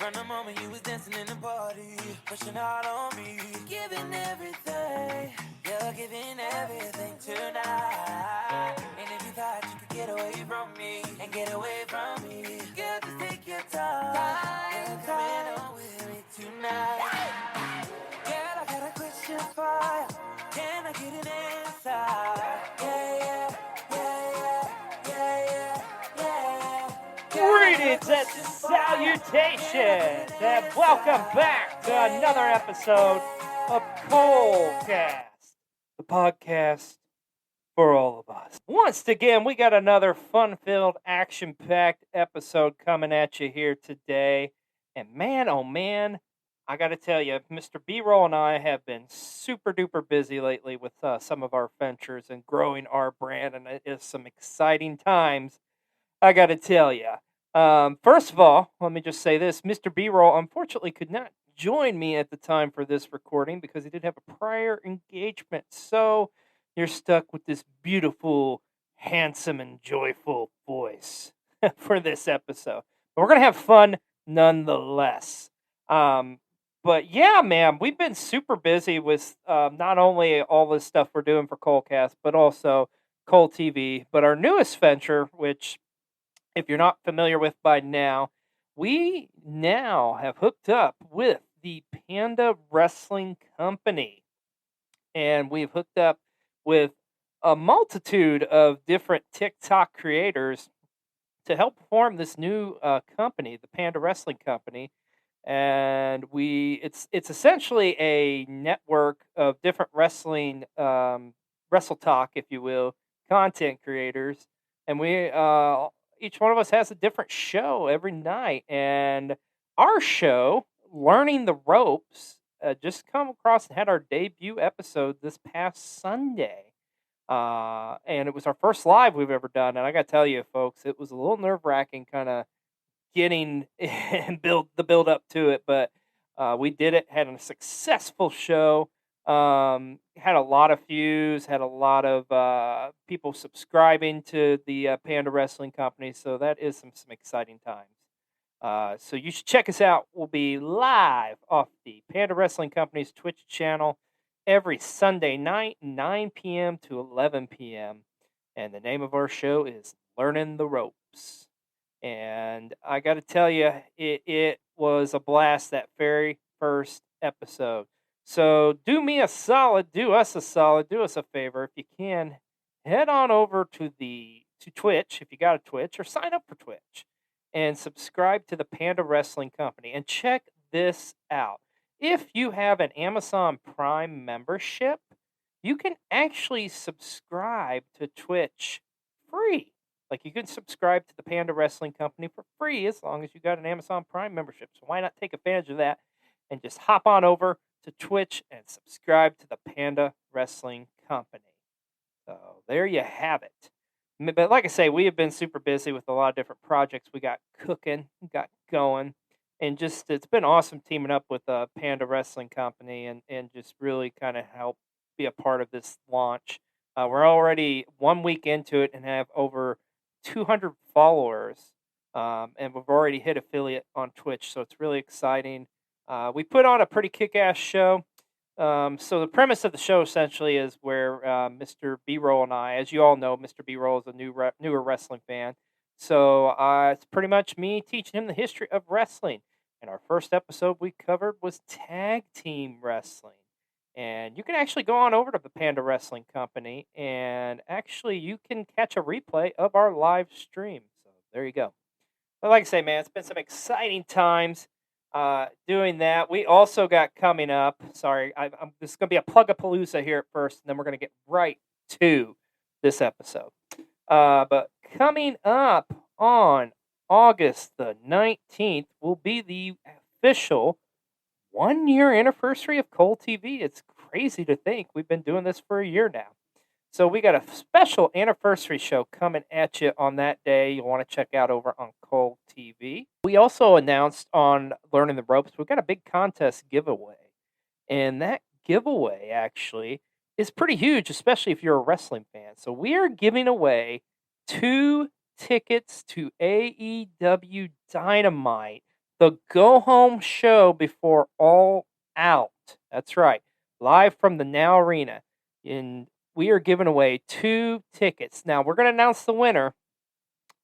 From the moment you was dancing in the party, pushing out on me, giving everything, you're giving everything tonight. And if you thought you could get away from me, and get away from me, girl, just take your time. You're coming on with me tonight. Girl, I got a question for you. Can I get an answer? Yeah, yeah, yeah, yeah, yeah, yeah. Greetings and salutations, and welcome back to another episode of Colecast, the podcast for all of us. Once again, we got another fun-filled, action-packed episode coming at you here today. And man, oh man, I got to tell you, Mr. B-Roll and I have been super-duper busy lately with some of our ventures and growing our brand, and it is some exciting times, I got to tell you. First of all, let me just say this. Mr. B-Roll unfortunately could not join me at the time for this recording because he did have a prior engagement. So you're stuck with this beautiful, handsome, and joyful voice for this episode. But we're going to have fun nonetheless. But yeah, man, we've been super busy with not only all this stuff we're doing for Colecast, but also Cole TV. But our newest venture, which if you're not familiar with by now, we now have hooked up with the Panda Wrestling Company. And we've hooked up with a multitude of different TikTok creators to help form this new company, the Panda Wrestling Company. And it's essentially a network of different wrestling, wrestle talk, if you will, content creators. And we each one of us has a different show every night. And our show, Learning the Ropes, just come across and had our debut episode this past Sunday. And it was our first live we've ever done. And I got to tell you, folks, it was a little nerve-wracking kind of getting and build up to it. But we did it, had a successful show. Had a lot of views, had a lot of people subscribing to the Panda Wrestling Company, so that is some exciting times. So you should check us out. We'll be live off the Panda Wrestling Company's Twitch channel every Sunday night, 9 p.m. to 11 p.m. And the name of our show is Learning the Ropes. And I got to tell you, it was a blast, that very first episode. So do me a solid, do us a solid, do us a favor. If you can, head on over to Twitch, if you got a Twitch, or sign up for Twitch and subscribe to the Panda Wrestling Company. And check this out. If you have an Amazon Prime membership, you can actually subscribe to Twitch free. Like, you can subscribe to the Panda Wrestling Company for free as long as you got an Amazon Prime membership. So why not take advantage of that and just hop on over to Twitch and subscribe to the Panda Wrestling Company. So there you have it. But like I say, we have been super busy with a lot of different projects we got cooking, got going, and just it's been awesome teaming up with the Panda Wrestling Company and just really kind of help be a part of this launch. We're already 1 week into it and have over 200 followers, and we've already hit affiliate on Twitch, so it's really exciting. We put on a pretty kick-ass show. So the premise of the show essentially is where Mr. B-Roll and I, as you all know, Mr. B-Roll is a newer wrestling fan. So it's pretty much me teaching him the history of wrestling. And our first episode we covered was tag team wrestling. And you can actually go on over to the Panda Wrestling Company, and actually you can catch a replay of our live stream. So there you go. But like I say, man, it's been some exciting times doing that. We also got coming up, sorry, this is going to be a plug-a-palooza here at first, and then we're going to get right to this episode. But coming up on August the 19th will be the official 1-year anniversary of Cole TV. It's crazy to think we've been doing this for a year now. So we got a special anniversary show coming at you on that day. You'll want to check out over on Cole TV. We also announced on Learning the Ropes, we've got a big contest giveaway. And that giveaway actually is pretty huge, especially if you're a wrestling fan. So we are giving away 2 tickets to AEW Dynamite the go home show before All Out. That's right, live from the Now Arena. And we are giving away 2 tickets. Now, we're going to announce the winner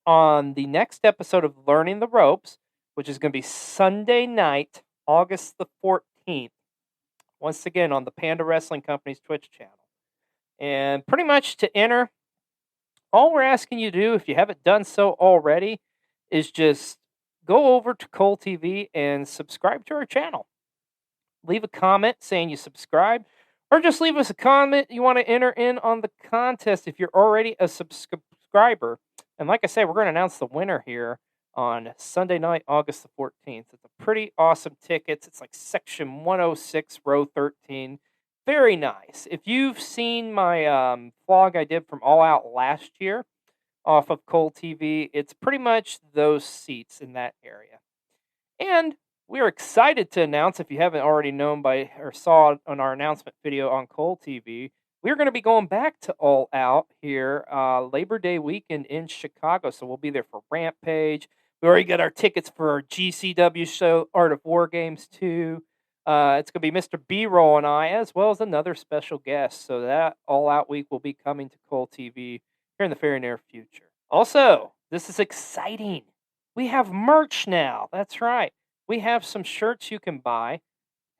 on the next episode of Learning the Ropes, which is going to be Sunday night, August the 14th. Once again, on the Panda Wrestling Company's Twitch channel. And pretty much to enter, all we're asking you to do, if you haven't done so already, is just go over to Cole TV and subscribe to our channel. Leave a comment saying you subscribe, or just leave us a comment you want to enter in on the contest if you're already a subscriber. And like I said, we're going to announce the winner here on Sunday night, August the 14th. It's a pretty awesome tickets. It's like section 106, row 13. Very nice. If you've seen my vlog I did from All Out last year off of Cole TV, it's pretty much those seats in that area. And we are excited to announce, if you haven't already known by or saw on our announcement video on Cole TV, we're going to be going back to All Out here Labor Day weekend in Chicago. So we'll be there for Rampage. We already got our tickets for our GCW show, Art of War Games 2. It's going to be Mr. B-Roll and I, as well as another special guest. So that All Out week will be coming to Cole TV here in the very near future. Also, this is exciting. We have merch now. That's right. We have some shirts you can buy.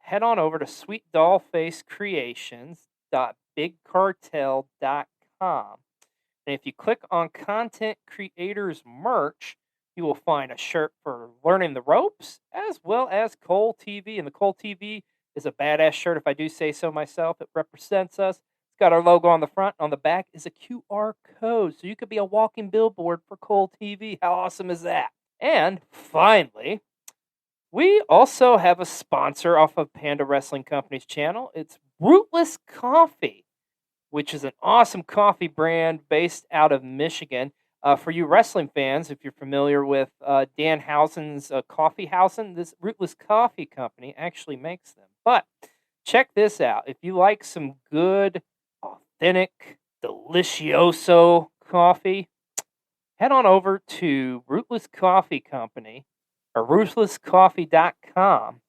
Head on over to sweetdollfacecreations.bigcartel.com. And if you click on Content Creators Merch, you will find a shirt for Learning the Ropes, as well as Cole TV. And the Cole TV is a badass shirt, if I do say so myself. It represents us. It's got our logo on the front. On the back is a QR code, so you could be a walking billboard for Cole TV. How awesome is that? And finally, we also have a sponsor off of Panda Wrestling Company's channel. It's Rootless Coffee, which is an awesome coffee brand based out of Michigan. For you wrestling fans, if you're familiar with Danhausen's Coffeehausen, this Rootless Coffee Company actually makes them. But check this out. If you like some good, authentic, delicioso coffee, head on over to Rootless Coffee Company or ruthlesscoffee.com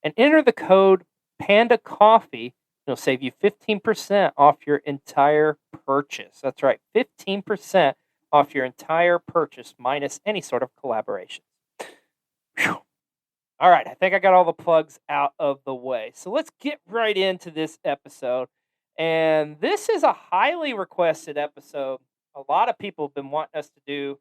and enter the code Panda Coffee. It'll save you 15% off your entire purchase. That's right, 15% off your entire purchase minus any sort of collaboration. Whew. All right, I think I got all the plugs out of the way. So let's get right into this episode. And this is a highly requested episode. A lot of people have been wanting us to do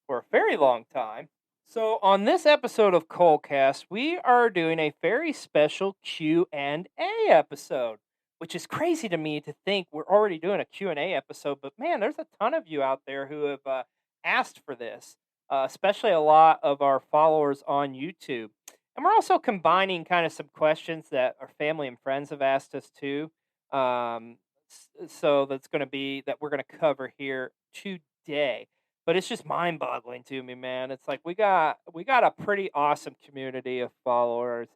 for a very long time. So on this episode of Colecast, we are doing a very special Q&A episode, which is crazy to me to think we're already doing a Q&A episode. But man, there's a ton of you out there who have asked for this, especially a lot of our followers on YouTube. And we're also combining kind of some questions that our family and friends have asked us too. So that's going to be that we're going to cover here today. But it's just mind-boggling to me, man. It's like we got a pretty awesome community of followers.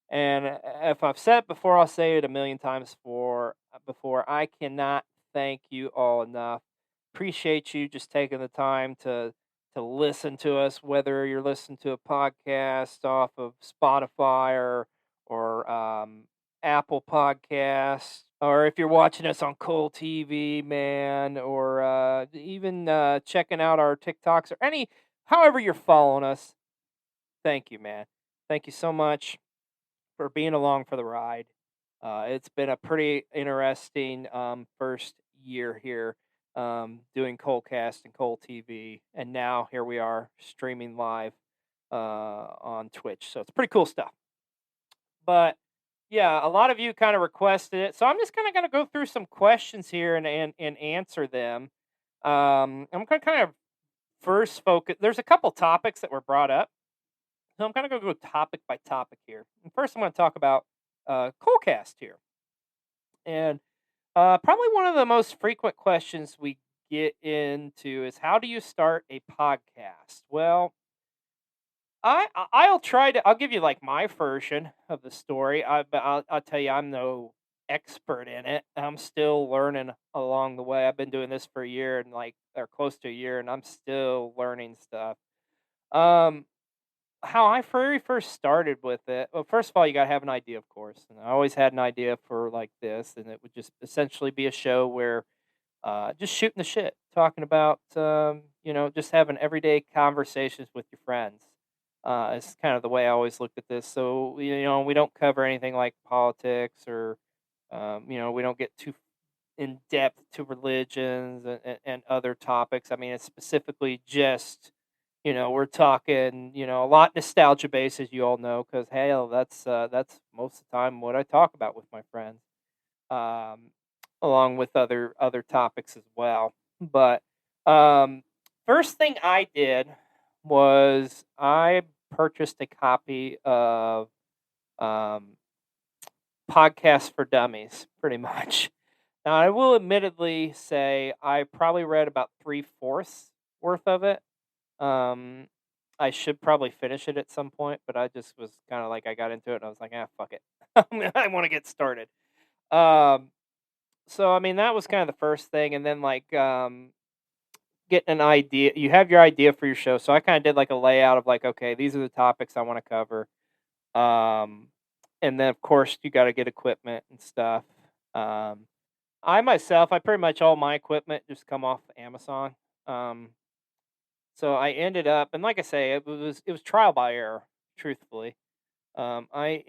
And if I've said it before, I'll say it a million times before. I cannot thank you all enough. Appreciate you just taking the time to listen to us, whether you're listening to a podcast off of Spotify or Apple Podcasts, or if you're watching us on Cole TV, man, or even checking out our TikToks or however you're following us. Thank you, man. Thank you so much for being along for the ride. It's been a pretty interesting first year here doing Colecast and Cole TV, and now here we are streaming live on Twitch. So it's pretty cool stuff. But yeah, a lot of you kind of requested it, so I'm just kind of going to go through some questions here and answer them. I'm going to kind of first focus. There's a couple topics that were brought up. So I'm kind of going to go topic by topic here. And first, I'm going to talk about Colecast here. And probably one of the most frequent questions we get into is, how do you start a podcast? Well, I'll give you like my version of the story. But I'll tell you, I'm no expert in it. I'm still learning along the way. I've been doing this for a year or close to a year, and I'm still learning stuff. how I very first started with it. Well, first of all, you gotta have an idea, of course, and I always had an idea for like this, and it would just essentially be a show where just shooting the shit, talking about just having everyday conversations with your friends. It's kind of the way I always looked at this. So we don't cover anything like politics or we don't get too in depth to religions and other topics. I mean, it's specifically just we're talking a lot nostalgia based, as you all know, because hell, that's most of the time what I talk about with my friends, um, along with other topics as well. But um, first thing I did was I purchased a copy of um, Podcast for Dummies, pretty much. Now, I will admittedly say I probably read about 3/4 worth of it. Um, I should probably finish it at some point, but I just was kind of like I got into it and I was like, ah, fuck it, I want to get started. Um, so I mean that was kind of the first thing, and then like getting an idea. You have your idea for your show, so I kind of did like a layout of like, okay, these are the topics I want to cover. Um, and then of course you got to get equipment and stuff. Um, I myself, I pretty much all my equipment just come off Amazon. Um, so I ended up, and like I say, it was trial by error, truthfully. I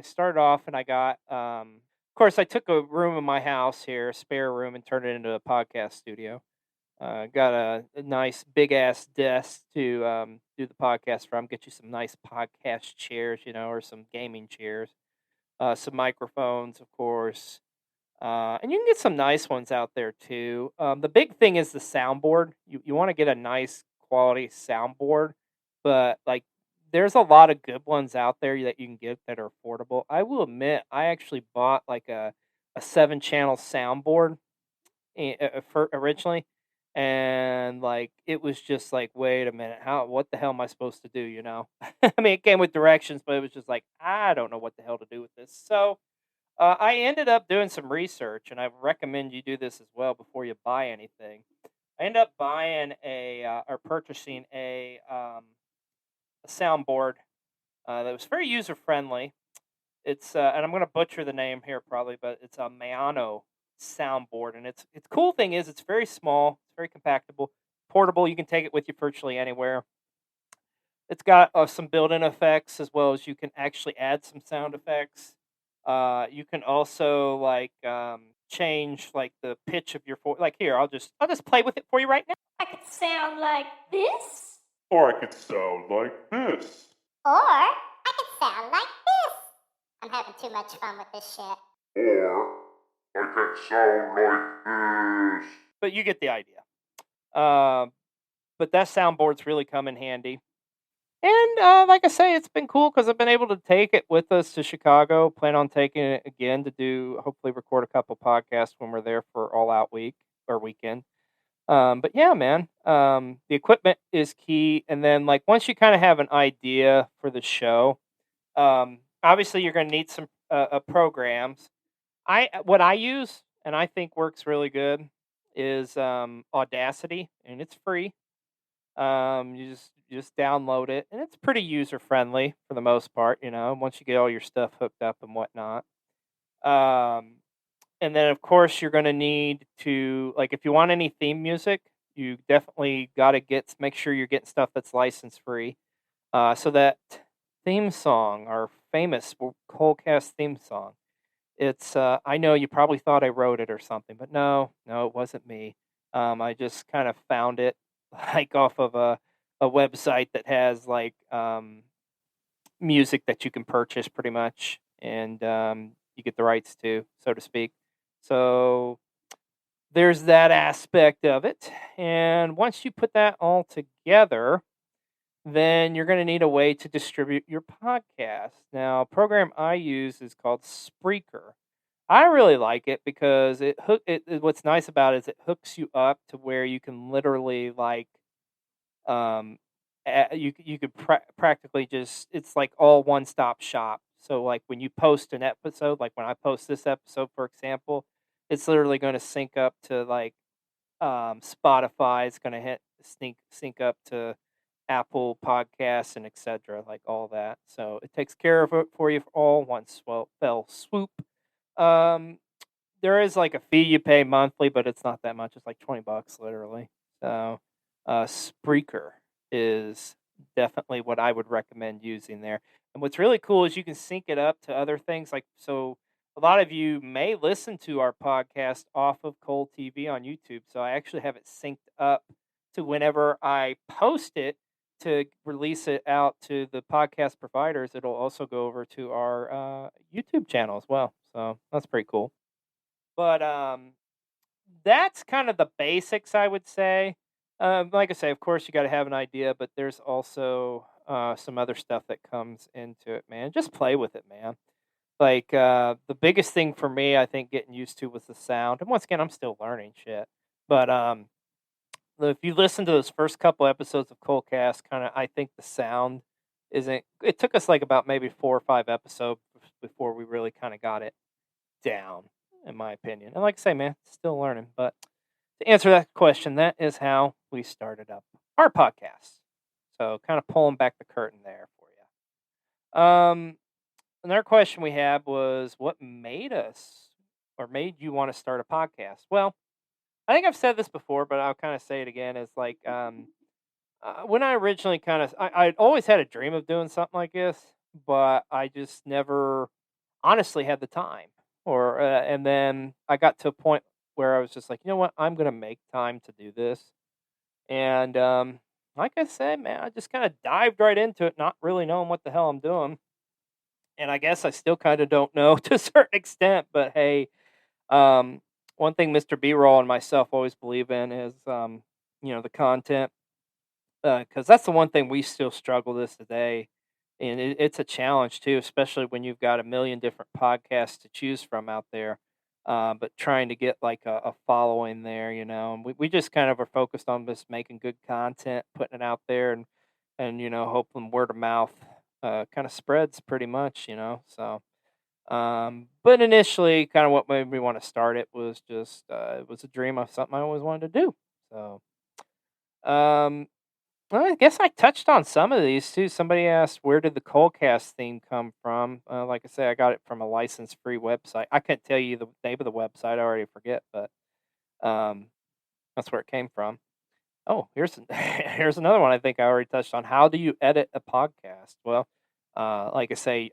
started off and I got, of course, I took a room in my house here, a spare room, and turned it into a podcast studio. Got a nice big ass desk to do the podcast from. Get you some nice podcast chairs, or some gaming chairs. Some microphones, of course. And you can get some nice ones out there too. The big thing is the soundboard. You want to get a nice quality soundboard, but like there's a lot of good ones out there that you can get that are affordable. I will admit, I actually bought like a 7 channel soundboard for originally, and like it was just like, wait a minute, what the hell am I supposed to do? I mean, it came with directions, but it was just like I don't know what the hell to do with this. So I ended up doing some research, and I recommend you do this as well before you buy anything. I ended up buying or purchasing a soundboard that was very user friendly. It's and I'm going to butcher the name here probably, but it's a Mayano soundboard, and its cool thing is it's very small, it's very compactable, portable. You can take it with you virtually anywhere. It's got some built-in effects as well as you can actually add some sound effects. You can also like change like the pitch of your voice. Like here, I'll just play with it for you right now. I could sound like this. Or I could sound like this. Or I could sound like this. I'm having too much fun with this shit. Or I could sound like this. But you get the idea. But that soundboard's really come in handy. And like I say, it's been cool because I've been able to take it with us to Chicago. Plan on taking it again to hopefully record a couple podcasts when we're there for All Out Week or weekend. But yeah, man, the equipment is key. And then like once you kind of have an idea for the show, obviously you're going to need some programs. What I use and I think works really good is Audacity, and it's free. You just download it, and it's pretty user friendly for the most part. Once you get all your stuff hooked up and whatnot. Um, and then of course you're going to need to, like, if you want any theme music, you definitely got to make sure you're getting stuff that's license free. So that theme song, our famous Coldcast theme song, it's I know you probably thought I wrote it or something, but no, it wasn't me. I just kind of found it like off of a website that has like music that you can purchase pretty much, and you get the rights to, so to speak. So there's that aspect of it. And once you put that all together, then you're going to need a way to distribute your podcast. Now, a program I use is called Spreaker. I really like it because what's nice about it is it hooks you up to where you can literally like um you could practically just, it's like all one stop shop. So like when you post an episode, like when I post this episode for example, it's literally going to sync up to like Spotify. It's going to sync up to Apple Podcasts and etc. Like all that. So it takes care of it for you all once fell swoop. Um, there is like a fee you pay monthly, but it's not that much. It's like $20 literally. So, Spreaker is definitely what I would recommend using there. And what's really cool is you can sync it up to other things. Like, so a lot of you may listen to our podcast off of Cold TV on YouTube. So I actually have it synced up to whenever I post it to release it out to the podcast providers. It'll also go over to our YouTube channel as well. So that's pretty cool. But that's kind of the basics, I would say. Like I say, of course, you got to have an idea, but there's also some other stuff that comes into it, man. Just play with it, man. Like the biggest thing for me, I think, getting used to was the sound. And once again, I'm still learning shit. But if you listen to those first couple episodes of Coldcast, kind of, I think the sound isn't. It took us like about maybe 4 or 5 episodes before we really kind of got it down, in my opinion. And like I say, man, still learning. But to answer that question, that is how we started up our podcast. So kind of pulling back the curtain there for you. Another question we had was, what made us or made you want to start a podcast? Well, I think I've said this before, but I'll kind of say it again. Is like when I originally I'd always had a dream of doing something like this, but I just never honestly had the time. Or and then I got to a point where I was just like, you know what, I'm gonna make time to do this. And like I said, man, I just kind of dived right into it, not really knowing what the hell I'm doing. And I guess I still kind of don't know to a certain extent. But hey, one thing Mr. B-Roll and myself always believe in is, the content. Because that's the one thing we still struggle this today. And it's a challenge too, especially when you've got a million different podcasts to choose from out there. But trying to get like a following there, and we just kind of are focused on just making good content, putting it out there, and hoping word of mouth kind of spreads pretty much, So, but initially, kind of what made me want to start it was just it was a dream of something I always wanted to do. So, um, well, I guess I touched on some of these too. Somebody asked, where did the Coldcast theme come from? Like I say, I got it from a license-free website. I couldn't tell you the name of the website. I already forget, but um, that's where it came from. Oh, here's here's another one I think I already touched on. How do you edit a podcast? Well, like I say,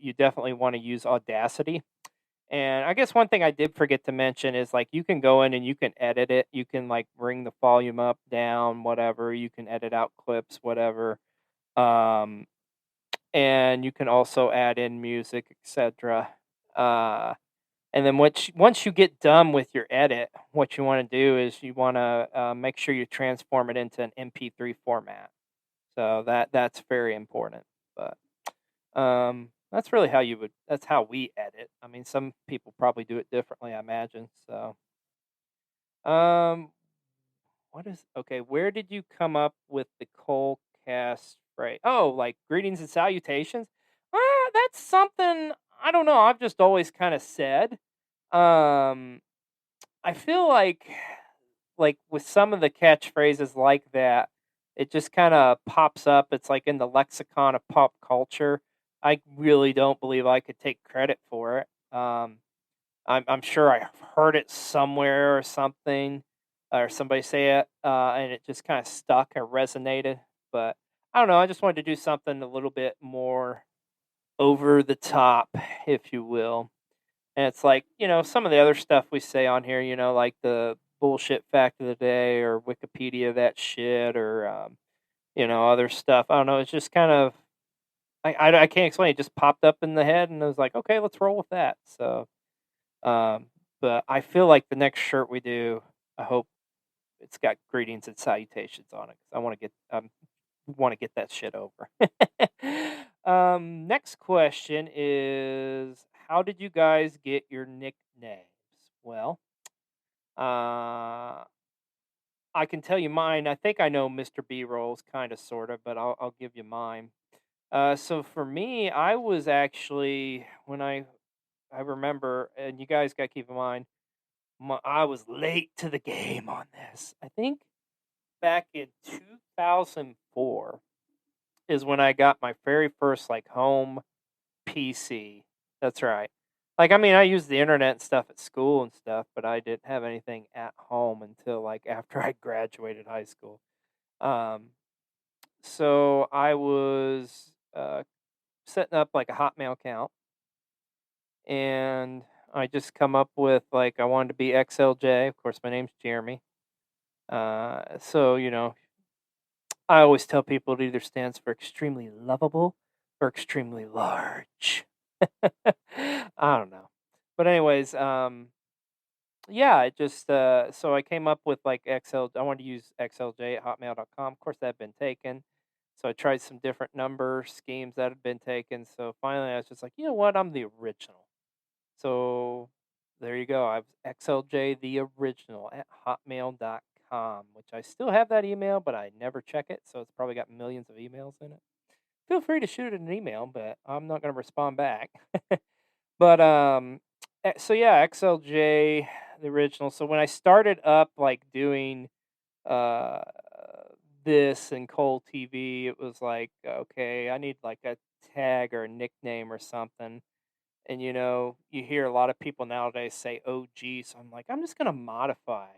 you definitely want to use Audacity. And I guess one thing I did forget to mention is like you can go in and you can edit it. You can like bring the volume up, down, whatever. You can edit out clips, whatever. Um, and you can also add in music, etc. And then once you get done with your edit, what you want to do is you want to make sure you transform it into an MP3 format. So that's very important. But that's really that's how we edit. I mean, some people probably do it differently, I imagine. So, um, where did you come up with the Coldcast phrase? Oh, like greetings and salutations? That's something, I don't know, I've just always kind of said. Um, I feel like with some of the catchphrases like that, it just kind of pops up. It's like in the lexicon of pop culture. I really don't believe I could take credit for it. I'm sure I heard it somewhere or something, or somebody say it, and it just kind of stuck or resonated. But I don't know. I just wanted to do something a little bit more over the top, if you will. And it's like, some of the other stuff we say on here, like the bullshit fact of the day or Wikipedia that shit or, other stuff. I don't know. It's just kind of, I can't explain. It just popped up in the head and I was like, okay, let's roll with that. So, but I feel like the next shirt we do, I hope it's got greetings and salutations on it. 'Cause I want to get that shit over. Next question is, how did you guys get your nicknames? Well, uh, I can tell you mine. I think I know Mr. B-Rolls, kind of, sort of, but I'll give you mine. So for me, I was actually when I remember, and you guys got to keep in mind, I was late to the game on this. I think back in 2004 is when I got my very first like home PC. That's right. Like, I mean, I used the internet and stuff at school and stuff, but I didn't have anything at home until like after I graduated high school. Um, so I was setting up like a Hotmail account, and I just come up with like I wanted to be XLJ. Of course, my name's Jeremy. So I always tell people it either stands for extremely lovable or extremely large. I don't know. But anyways, yeah, it just so I came up with like I wanted to use XLJ at hotmail.com. Of course that had been taken. So I tried some different number schemes that had been taken. So finally I was just like, you know what, I'm the original. So there you go. I was XLJ the original at hotmail.com, which I still have that email, but I never check it, so it's probably got millions of emails in it. Feel free to shoot it an email, but I'm not going to respond back. But so yeah, XLJ the original. So when I started up like doing uh this and Cole TV, it was like, okay, I need like a tag or a nickname or something. And you hear a lot of people nowadays say OG, so I'm like, I'm just gonna modify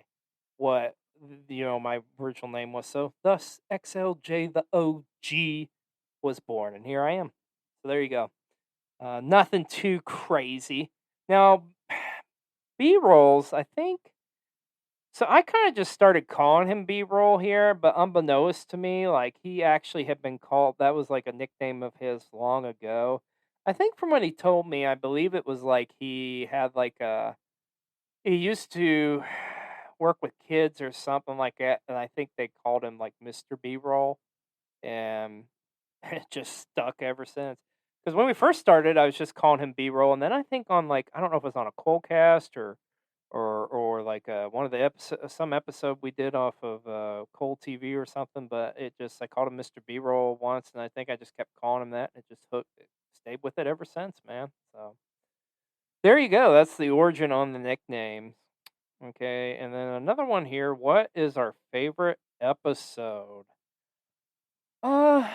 what my original name was. So thus XLJ the OG was born, and here I am. So there you go. Nothing too crazy. Now, B-rolls, I think. So I kind of just started calling him B-roll here, but unbeknownst to me, like he actually had been called. That was like a nickname of his long ago. I think from what he told me, I believe it was like he had like he used to work with kids or something like that, and I think they called him like Mr. B-roll, and it just stuck ever since. Because when we first started, I was just calling him B-roll, and then I think on like I don't know if it was on a Coldcast or like one of the some episode we did off of Cold TV or something, but it just I called him Mr. B-roll once, and I think I just kept calling him that, and it just hooked, it stayed with it ever since, man. So there you go. That's the origin on the nicknames. Okay, and then another one here. What is our favorite episode? Uh,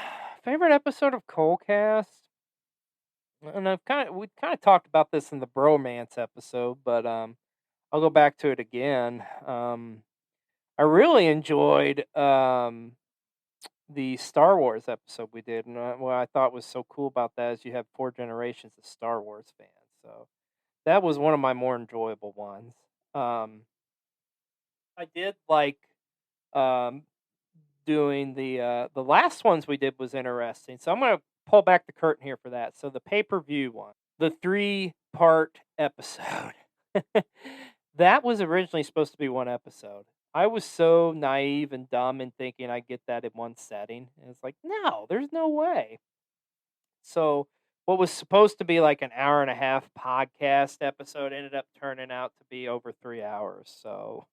favorite episode of Coldcast, and we kind of talked about this in the bromance episode, but I'll go back to it again. I really enjoyed the Star Wars episode we did, and what I thought was so cool about that is you have 4 generations of Star Wars fans. So that was one of my more enjoyable ones. I did like um, doing the last ones we did was interesting. So I'm gonna pull back the curtain here for that. So the pay-per-view one, the 3-part episode. That was originally supposed to be one episode. I was so naive and dumb in thinking I'd get that in one setting. And it's like, no, there's no way. So what was supposed to be like an hour and a half podcast episode ended up turning out to be over 3 hours. So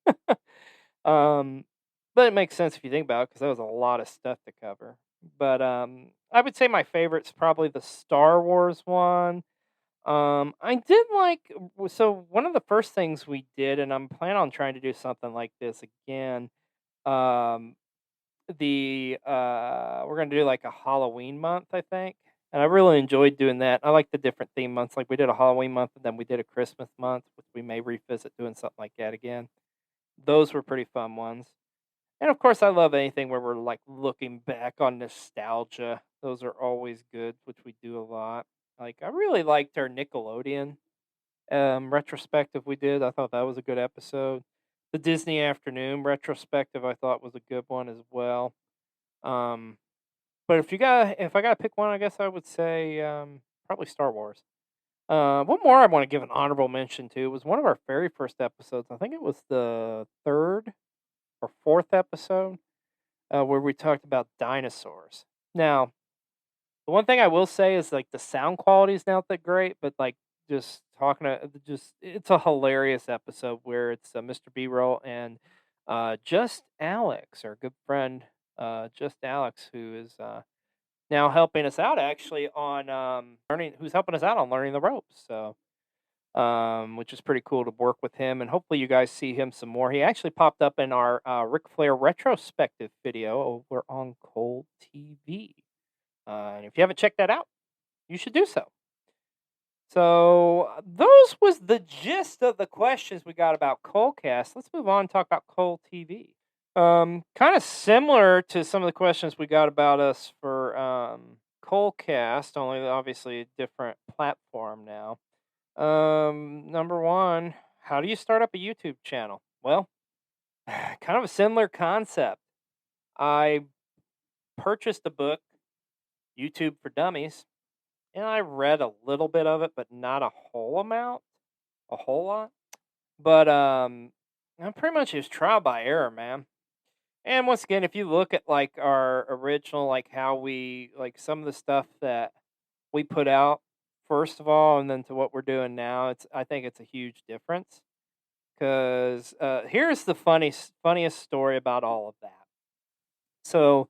um but it makes sense if you think about it because that was a lot of stuff to cover. But I would say my favorite's probably the Star Wars one. I did like so one of the first things we did, and I'm planning on trying to do something like this again. Um, we're gonna do like a Halloween month, I think, and I really enjoyed doing that. I like the different theme months. Like we did a Halloween month, and then we did a Christmas month, which we may revisit doing something like that again. Those were pretty fun ones. And of course, I love anything where we're like looking back on nostalgia. Those are always good, which we do a lot. Like I really liked our Nickelodeon retrospective we did. I thought that was a good episode. The Disney Afternoon retrospective I thought was a good one as well. Um, but if I got to pick one, I guess I would say probably Star Wars. One more I want to give an honorable mention to was one of our very first episodes. I think it was the 3rd or 4th episode where we talked about dinosaurs. Now, the one thing I will say is like the sound quality is not that great, but like just talking to just it's a hilarious episode where it's Mr. B-roll and just Alex, our good friend, just Alex, who is now helping us out actually on learning, who's helping us out on learning the ropes. So which is pretty cool to work with him. And hopefully you guys see him some more. He actually popped up in our Ric Flair retrospective video over on Cold TV. And if you haven't checked that out, you should do so. So those was the gist of the questions we got about Coldcast. Let's move on and talk about Cold TV. Kind of similar to some of the questions we got about us for Coldcast, only obviously a different platform now. Number one, how do you start up a YouTube channel? Well, kind of a similar concept. I purchased a book, YouTube for Dummies, and I read a little bit of it, but not a whole lot. But I pretty much just trial by error, man. And once again, if you look at like our original, like how we like some of the stuff that we put out first of all, and then to what we're doing now, I think it's a huge difference. Because here's the funniest story about all of that. So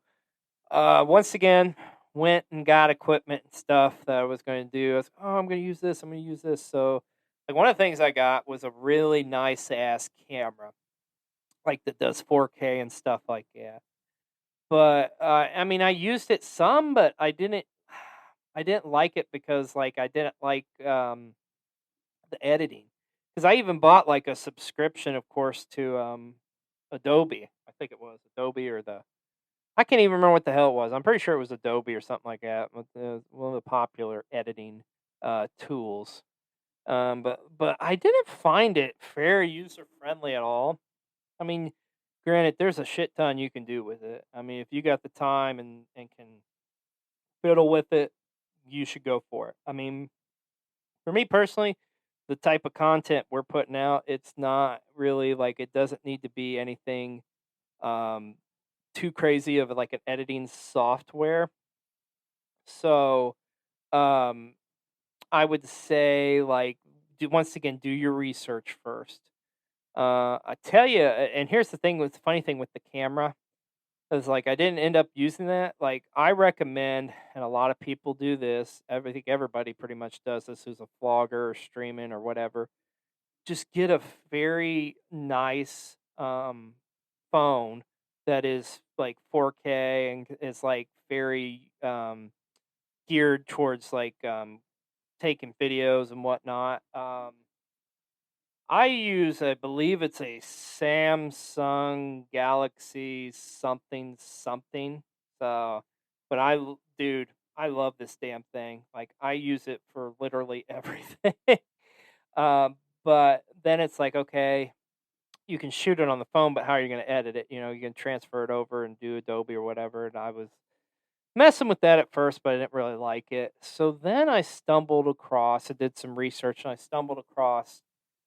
once again, went and got equipment and stuff that I was going to do. I was, I'm going to use this. I'm going to use this. So like one of the things I got was a really nice ass camera, like that does 4K and stuff like that. But I mean, I used it some, but I didn't like it because like I didn't like the editing. Because I even bought like a subscription, of course, to Adobe. I think it was Adobe or I can't even remember what the hell it was. I'm pretty sure it was Adobe or something like that. One of the popular editing tools. But I didn't find it very user friendly at all. I mean, granted, there's a shit ton you can do with it. I mean, if you got the time and can fiddle with it, you should go for it. I mean, for me personally, the type of content we're putting out, it's not really like it doesn't need to be anything too crazy of like an editing software. So um I would say like once again do your research first. I tell you, and here's the thing with the funny thing with the camera is like I didn't end up using that. Like I recommend, and a lot of people do this. I think everybody pretty much does this who's a vlogger or streaming or whatever. Just get a very nice phone that is like 4K and is like very geared towards like taking videos and whatnot. I use, I believe it's a Samsung Galaxy something something. So, but dude, I love this damn thing. Like I use it for literally everything. But then it's like, okay, you can shoot it on the phone, but how are you going to edit it? You can transfer it over and do Adobe or whatever. And I was messing with that at first, but I didn't really like it. So then I did some research, and I stumbled across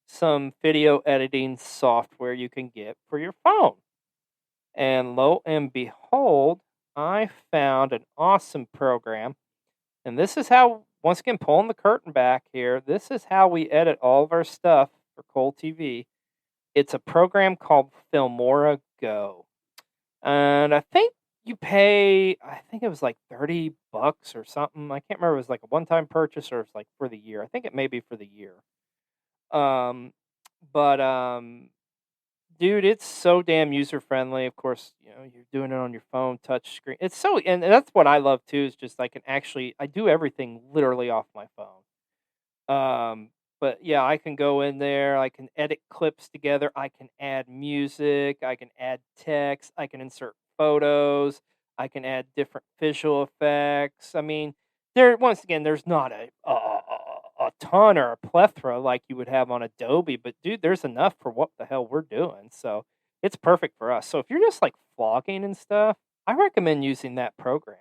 some video editing software you can get for your phone. And lo and behold, I found an awesome program. And this is how, once again, pulling the curtain back here, this is how we edit all of our stuff for Cold TV. It's a program called Filmora Go. And I think I think it was like $30 or something. I can't remember if it was like a one-time purchase or it's like for the year. I think it may be for the year. But dude, it's so damn user friendly. Of course, you're doing it on your phone, touch screen. It's and that's what I love too, is just I do everything literally off my phone. But yeah, I can go in there, I can edit clips together, I can add music, I can add text, I can insert photos, I can add different visual effects. I mean, once again, there's not a ton or a plethora like you would have on Adobe, but dude, there's enough for what the hell we're doing. So it's perfect for us. So if you're just like vlogging and stuff, I recommend using that program.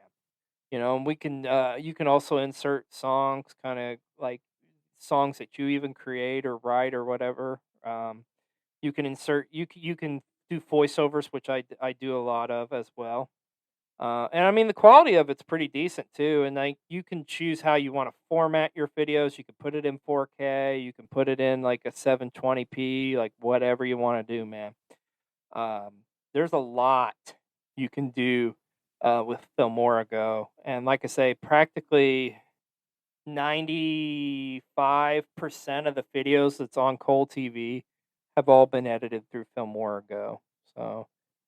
And we can you can also insert songs, kind of like songs that you even create or write or whatever. You can insert you can do voiceovers, which I do a lot of as well. And I mean, the quality of it's pretty decent too. And like you can choose how you want to format your videos. You can put it in 4K. You can put it in like a 720p, like whatever you want to do, man. There's a lot you can do with Filmora Go. And like I say, practically 95% of the videos that's on Cole TV have all been edited through Filmora Go. So,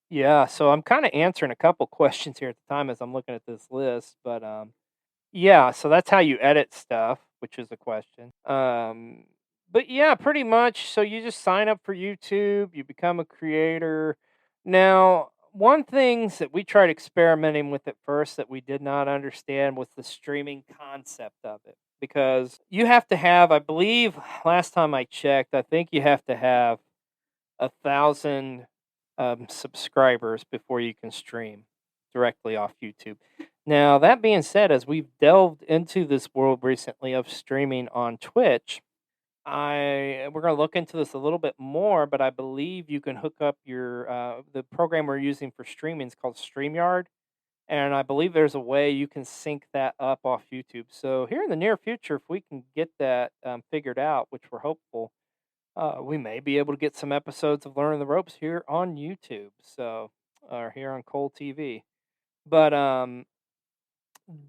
yeah, so I'm kind of answering a couple questions here at the time as I'm looking at this list, but yeah, so that's how you edit stuff, which is a question. But yeah, pretty much. So you just sign up for YouTube, you become a creator. Now, one things that we tried experimenting with at first that we did not understand was the streaming concept of it. Because you have to have, I believe, last time I checked, I think you have to have 1,000 subscribers before you can stream directly off YouTube. Now, that being said, as we've delved into this world recently of streaming on Twitch, we're going to look into this a little bit more, but I believe you can hook up your the program we're using for streaming is called StreamYard, and I believe there's a way you can sync that up off YouTube. So here in the near future, if we can get that figured out, which we're hopeful, we may be able to get some episodes of Learning the Ropes here on YouTube, so or here on Cole TV. But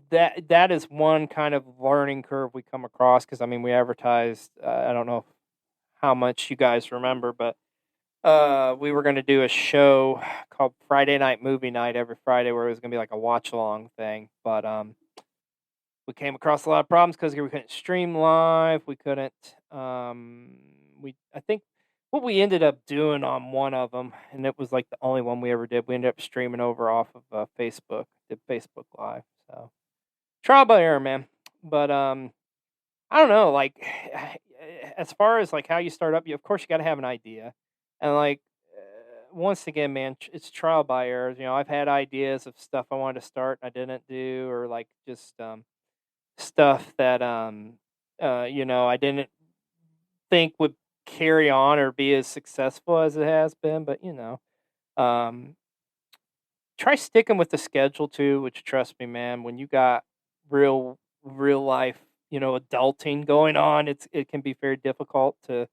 that is one kind of learning curve we come across because I mean we advertised. I don't know how much you guys remember, but we were going to do a show called Friday Night Movie Night every Friday, where it was going to be like a watch along thing. But we came across a lot of problems because we couldn't stream live. We couldn't. I think what we ended up doing on one of them, and it was like the only one we ever did. We ended up streaming over off of Facebook. Did Facebook Live. So trial by error, man. But I don't know. Like as far as like how you start up, of course you got to have an idea, and like once again, man, it's trial by error. You know, I've had ideas of stuff I wanted to start and I didn't do, or like just stuff that I didn't think would carry on or be as successful as it has been. But try sticking with the schedule too. Which trust me, man, when you got real life, adulting going on, it can be very difficult to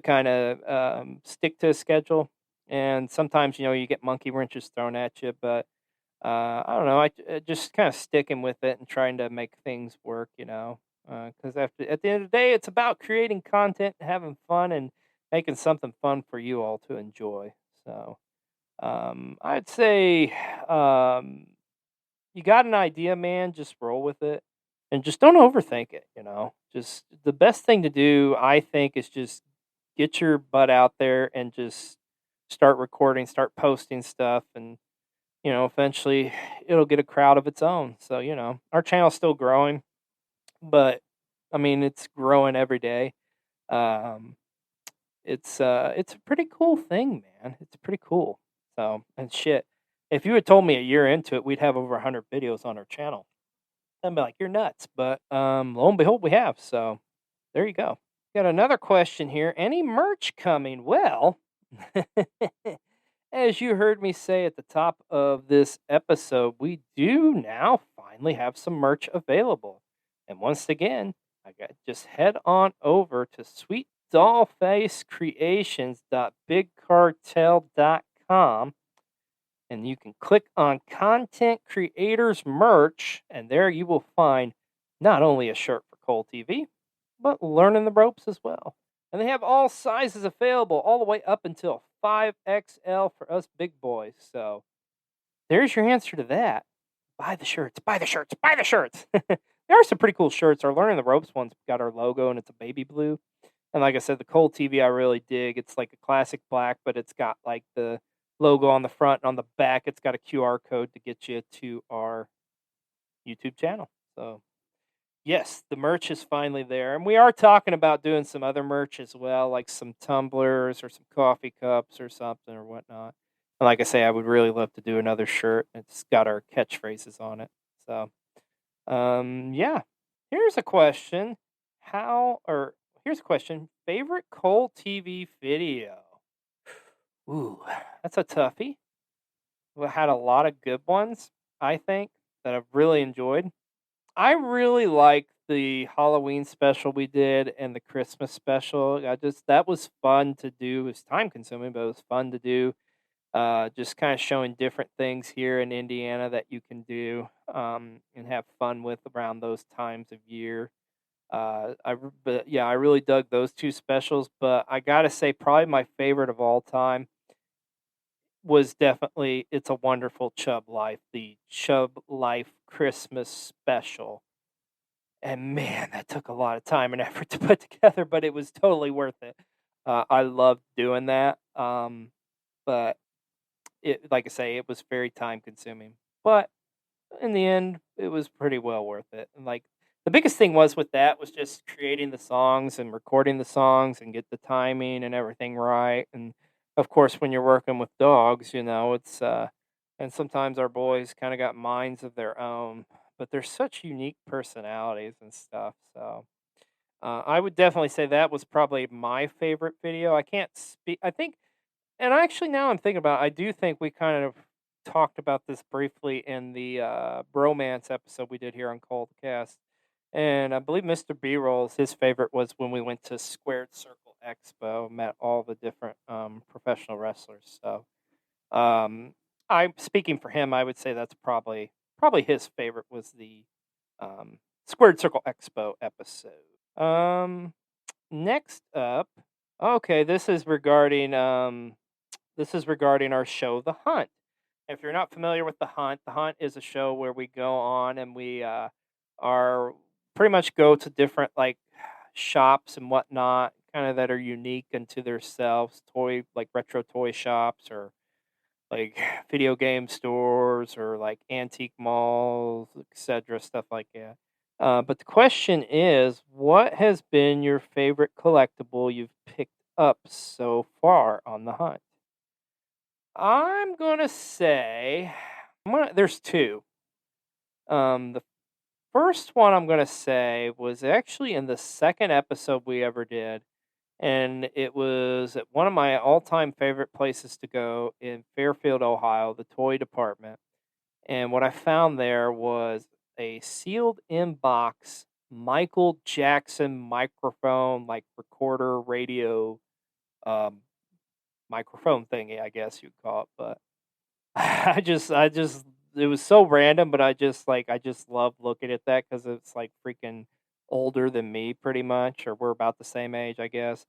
kind of stick to a schedule. And sometimes you get monkey wrenches thrown at you, but I don't know. I just kind of sticking with it and trying to make things work, because at the end of the day, it's about creating content, having fun, and making something fun for you all to enjoy. So I'd say you got an idea, man, just roll with it and just don't overthink it, Just the best thing to do, I think, is just get your butt out there and just start recording, start posting stuff, and eventually it'll get a crowd of its own. So, our channel's still growing, but I mean, it's growing every day. It's a pretty cool thing, man. It's pretty cool. So, and shit, if you had told me a year into it, we'd have over 100 videos on our channel, I'd be like, you're nuts. But lo and behold, we have. So there you go. Got another question here. Any merch coming? Well, as you heard me say at the top of this episode, we do now finally have some merch available. And once again, just head on over to sweetdollfacecreations.bigcartel.com and you can click on Content Creators Merch, and there you will find not only a shirt for Cole TV, but Learning the Ropes as well. And they have all sizes available, all the way up until 5XL for us big boys. So there's your answer to that. Buy the shirts, buy the shirts, buy the shirts. There are some pretty cool shirts. Our Learning the Ropes one's got our logo, and it's a baby blue. And like I said, the Cole TV I really dig. It's like a classic black, but it's got like the logo on the front, and on the back it's got a QR code to get you to our YouTube channel. So yes, the merch is finally there, and we are talking about doing some other merch as well, like some tumblers or some coffee cups or something or whatnot. And like I say, I would really love to do another shirt. It's got our catchphrases on it. So yeah, here's a question. Here's a question. Favorite Cole TV video? Ooh, that's a toughie. We had a lot of good ones, I think, that I've really enjoyed. I really like the Halloween special we did and the Christmas special. That was fun to do. It was time consuming, but it was fun to do. just kind of showing different things here in Indiana that you can do and have fun with around those times of year. But yeah, I really dug those two specials. But I gotta say, probably my favorite of all time was definitely "It's a Wonderful Chub Life," the Chub Life Christmas special. And man, that took a lot of time and effort to put together, but it was totally worth it. I loved doing that. But it, like I say, it was very time consuming. But in the end, it was pretty well worth it. And like the biggest thing was with that was just creating the songs and recording the songs and get the timing and everything right. And of course, when you're working with dogs, it's and sometimes our boys kind of got minds of their own, but they're such unique personalities and stuff. So I would definitely say that was probably my favorite video. I can't speak. I think and actually, now I'm thinking about it, I do think we kind of talked about this briefly in the bromance episode we did here on Cold Cast. And I believe Mr. B Rolls, his favorite was when we went to Squared Circle Expo, met all the different professional wrestlers. So, I speaking for him, I would say that's probably his favorite was the Squared Circle Expo episode. Next up, okay, this is regarding our show, The Hunt. If you're not familiar with The Hunt is a show where we go on and we are pretty much go to different like shops and whatnot, kind of that are unique unto themselves, like retro toy shops or like video game stores or like antique malls, etc., stuff like that. But the question is, what has been your favorite collectible you've picked up so far on The Hunt? I'm gonna say there's two. The first one I'm gonna say was actually in the second episode we ever did, and it was at one of my all-time favorite places to go in Fairfield, Ohio, the toy department. And what I found there was a sealed in box Michael Jackson microphone, like recorder radio um, microphone thingy, I guess you'd call it. But I just, it was so random, but I just love looking at that because it's like freaking older than me, pretty much, or we're about the same age, I guess.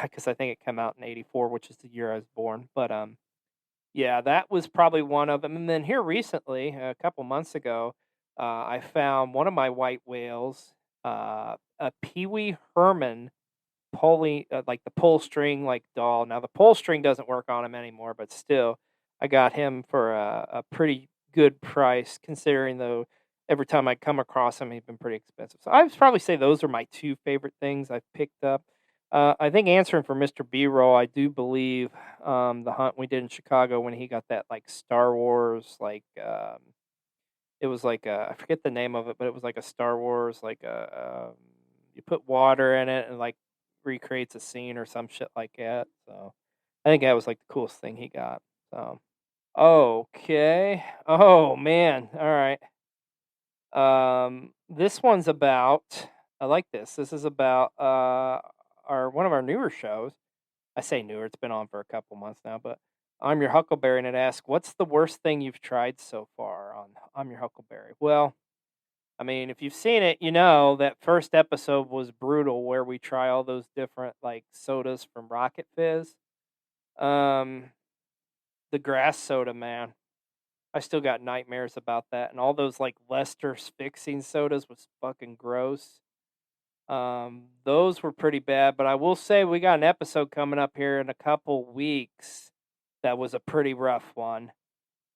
Because I think it came out in '84, which is the year I was born. But yeah, that was probably one of them. And then here recently, a couple months ago, I found one of my white whales, a Pee Wee Herman like the pull string like doll. Now the pull string doesn't work on him anymore, but still, I got him for a pretty good price considering though every time I come across him, he's been pretty expensive. So I would probably say those are my two favorite things I've picked up. I think answering for Mr. B-roll, I do believe the hunt we did in Chicago when he got that like Star Wars it was like I forget the name of it, but it was like a Star Wars like you put water in it and like recreates a scene or some shit like that. So I think that was like the coolest thing he got. So okay. Oh man. All right. This one's about. I like this. This is about our one of our newer shows. I say newer. It's been on for a couple months now, but I'm Your Huckleberry, and it asks, "What's the worst thing you've tried so far on I'm Your Huckleberry?" Well, I mean, if you've seen it, you know that first episode was brutal, where we try all those different like sodas from Rocket Fizz. Um, the grass soda, man. I still got nightmares about that, and all those like Lester's fixing sodas was fucking gross. Those were pretty bad, but I will say we got an episode coming up here in a couple weeks that was a pretty rough one.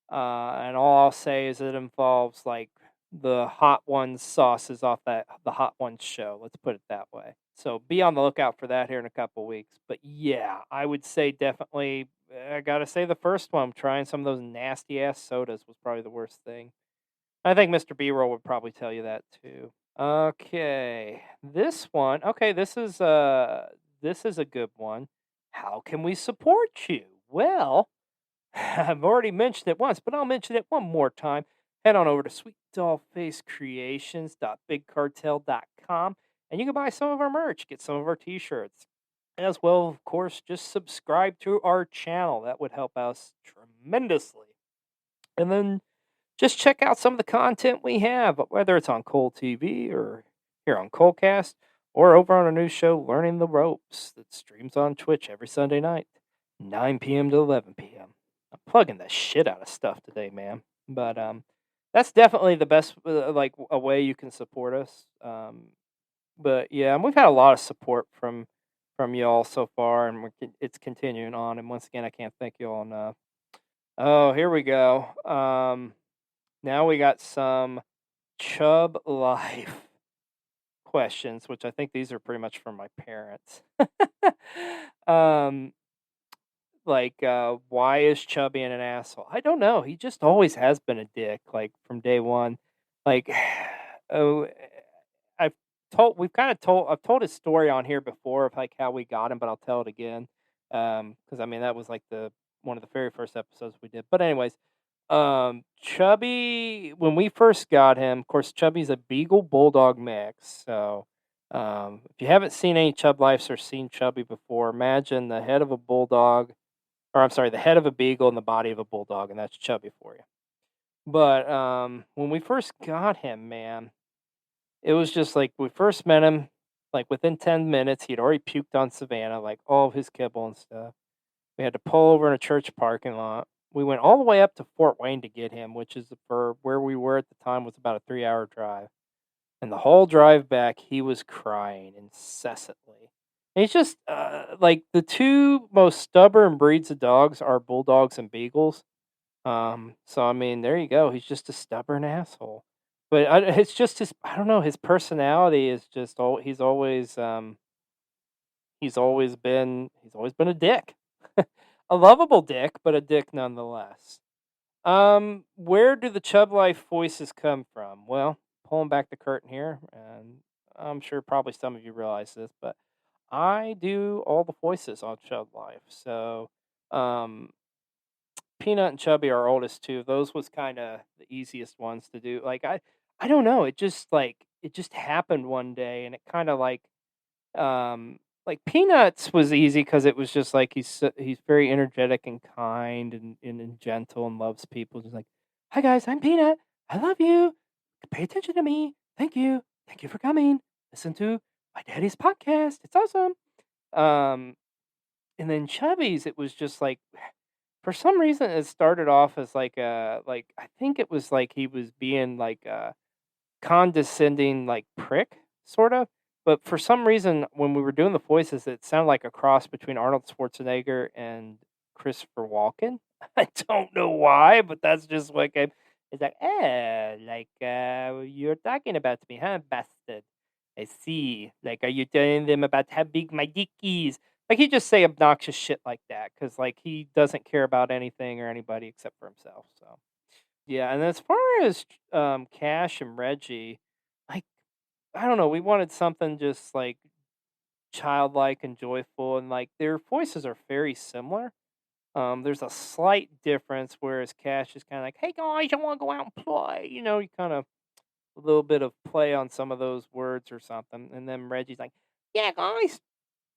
And all I'll say is it involves like the Hot Ones sauces off the Hot Ones show. Let's put it that way. So be on the lookout for that here in a couple weeks. But yeah, I would say definitely. I gotta say the first one, trying some of those nasty ass sodas was probably the worst thing. I think Mr. B-roll would probably tell you that too. Okay, this one. Okay, this is a good one. How can we support you? Well, I've already mentioned it once, but I'll mention it one more time. Head on over to sweetdollfacecreations.bigcartel.com and you can buy some of our merch, get some of our t-shirts. As well, of course, just subscribe to our channel. That would help us tremendously. And then just check out some of the content we have, whether it's on Cole TV or here on Colecast or over on our new show, Learning the Ropes, that streams on Twitch every Sunday night, 9 p.m. to 11 p.m. I'm plugging the shit out of stuff today, man. But that's definitely the best, like a way you can support us. But yeah, and we've had a lot of support from y'all so far, and it's continuing on. And once again, I can't thank y'all enough. Oh, here we go. Now we got some Chub Life questions, which I think these are pretty much from my parents. um, why is Chubby an asshole? I don't know. He just always has been a dick, like from day one. Like, oh, I've I've told his story on here before of like how we got him, but I'll tell it again. Because I mean that was like one of the very first episodes we did. But anyways, Chubby, when we first got him, of course, Chubby's a Beagle Bulldog mix. So, if you haven't seen any Chub Lives or seen Chubby before, imagine the head of a bulldog, or I'm sorry, the head of a beagle and the body of a bulldog, and that's Chubby for you. But when we first got him, man, it was just like we first met him, like within 10 minutes, he'd already puked on Savannah, like all of his kibble and stuff. We had to pull over in a church parking lot. We went all the way up to Fort Wayne to get him, which is for where we were at the time was about a 3-hour drive. And the whole drive back, he was crying incessantly. And he's just like the two most stubborn breeds of dogs are bulldogs and beagles. So I mean, there you go. He's just a stubborn asshole. But it's just his. I don't know. His personality is just. He's always been a dick. A lovable dick, but a dick nonetheless. Where do the Chub Life voices come from? Well, pulling back the curtain here, and I'm sure probably some of you realize this, but I do all the voices on Chub Life. So, um, Peanut and Chubby are oldest two. Those was kind of the easiest ones to do. I don't know. It just happened one day, and it kind of like Peanuts was easy because it was just like he's very energetic and kind and gentle and loves people. Just like, hi guys, I'm Peanut. I love you. Pay attention to me. Thank you for coming. Listen to my daddy's podcast. It's awesome. Um, and then Chubby's, it was just like for some reason it started off as like I think it was like he was being like a condescending like prick sort of, but for some reason when we were doing the voices it sounded like a cross between Arnold Schwarzenegger and Christopher Walken. I don't know why, but that's just what came. It's like, you're talking about me, huh, bastard? I see. Like, are you telling them about how big my dick is? Like, he just say obnoxious shit like that because, like, he doesn't care about anything or anybody except for himself. So, yeah. And as far as Cash and Reggie, like, I don't know, we wanted something just like childlike and joyful, and like their voices are very similar. There's a slight difference, whereas Cash is kind of like, "Hey guys, I want to go out and play." You kind of a little bit of play on some of those words or something, and then Reggie's like, "Yeah, guys,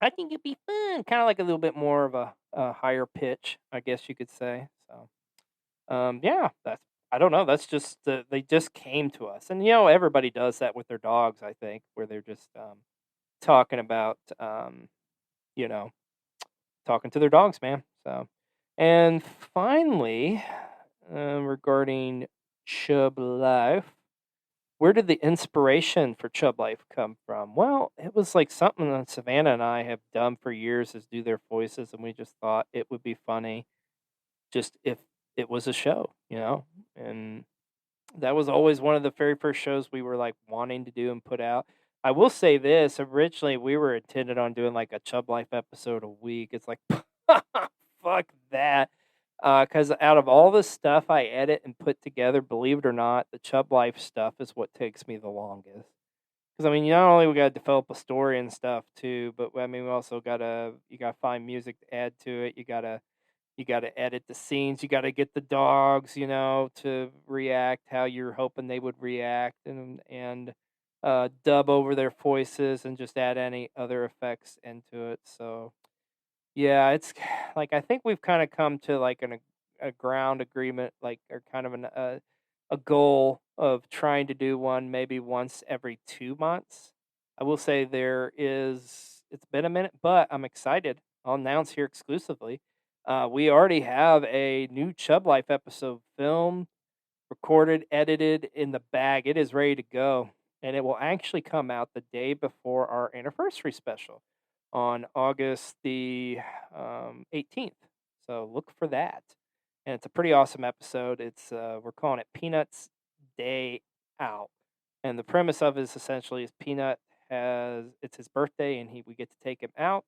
I think it'd be fun." Kind of like a little bit more of a higher pitch, I guess you could say. So, yeah, that's I don't know. That's just they just came to us, and everybody does that with their dogs. I think where they're just talking about you know talking to their dogs, man. So, and finally, regarding Chub Life, where did the inspiration for Chub Life come from? Well, it was like something that Savannah and I have done for years is do their voices, and we just thought it would be funny just if it was a show. And that was always one of the very first shows we were like wanting to do and put out. I will say this, originally we were intended on doing like a Chub Life episode a week. It's like fuck that. Cuz out of all the stuff I edit and put together, believe it or not, the Chub Life stuff is what takes me the longest. Cuz I mean, not only we got to develop a story and stuff too, but I mean we also got to you got to find music to add to it. You got to edit the scenes. You got to get the dogs, to react how you're hoping they would react, and dub over their voices and just add any other effects into it. So yeah, it's like I think we've kind of come to like a ground agreement, like or kind of a goal of trying to do one maybe once every 2 months. I will say it's been a minute, but I'm excited. I'll announce here exclusively. We already have a new Chub Life episode filmed, recorded, edited in the bag. It is ready to go, and it will actually come out the day before our anniversary special on August the 18th. So look for that. And it's a pretty awesome episode. It's we're calling it Peanut's Day Out, and the premise of it is essentially is Peanut it's his birthday and we get to take him out,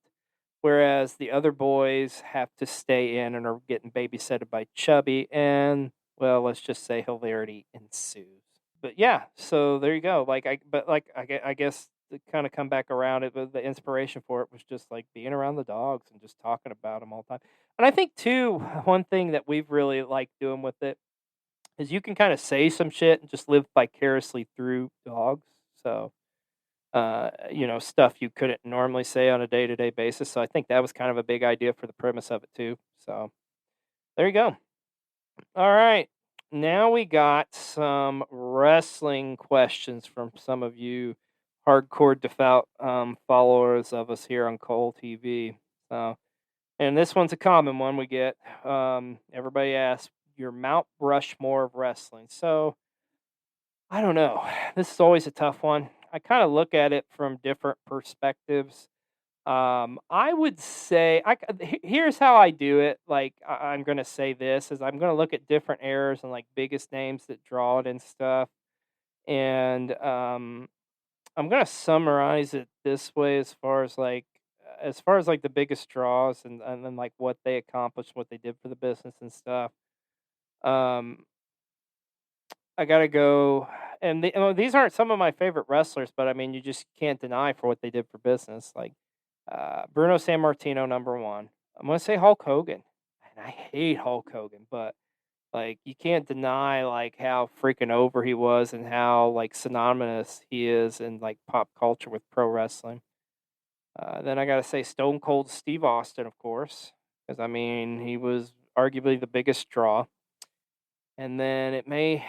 whereas the other boys have to stay in and are getting babysitted by Chubby, and well, let's just say hilarity ensues. But yeah, so there you go. I guess to kind of come back around it, the inspiration for it was just like being around the dogs and just talking about them all the time. And I think too, one thing that we've really liked doing with it is you can kind of say some shit and just live vicariously through dogs. So, stuff you couldn't normally say on a day to day basis. So I think that was kind of a big idea for the premise of it too. So there you go. All right. Now we got some wrestling questions from some of you hardcore devout followers of us here on Cole TV. So, and this one's a common one we get. Everybody asks your Mount Rushmore of wrestling. So I don't know. This is always a tough one. I kind of look at it from different perspectives. I would say here's how I do it. Like I'm gonna say this is I'm gonna look at different eras and like biggest names that draw it and stuff, and I'm gonna summarize it this way as far as like the biggest draws and then like what they accomplished, what they did for the business and stuff. Um, I gotta go, and these aren't some of my favorite wrestlers, but I mean you just can't deny for what they did for business, like. Bruno Sammartino, number one. I'm gonna say Hulk Hogan, and I hate Hulk Hogan, but like you can't deny like how freaking over he was and how like synonymous he is in like pop culture with pro wrestling. Then I gotta say Stone Cold Steve Austin, of course, because I mean he was arguably the biggest draw. And then it may,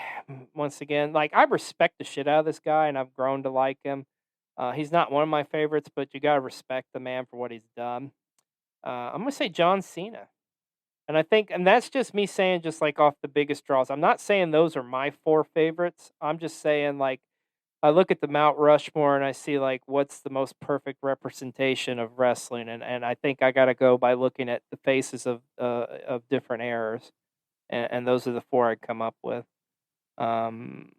once again, like I respect the shit out of this guy, and I've grown to like him. He's not one of my favorites, but you gotta respect the man for what he's done. I'm gonna say John Cena, and I think, and that's just me saying, just like off the biggest draws. I'm not saying those are my four favorites. I'm just saying, like, I look at the Mount Rushmore and I see like what's the most perfect representation of wrestling, and I think I gotta go by looking at the faces of different eras, and those are the four I'd come up with. Um,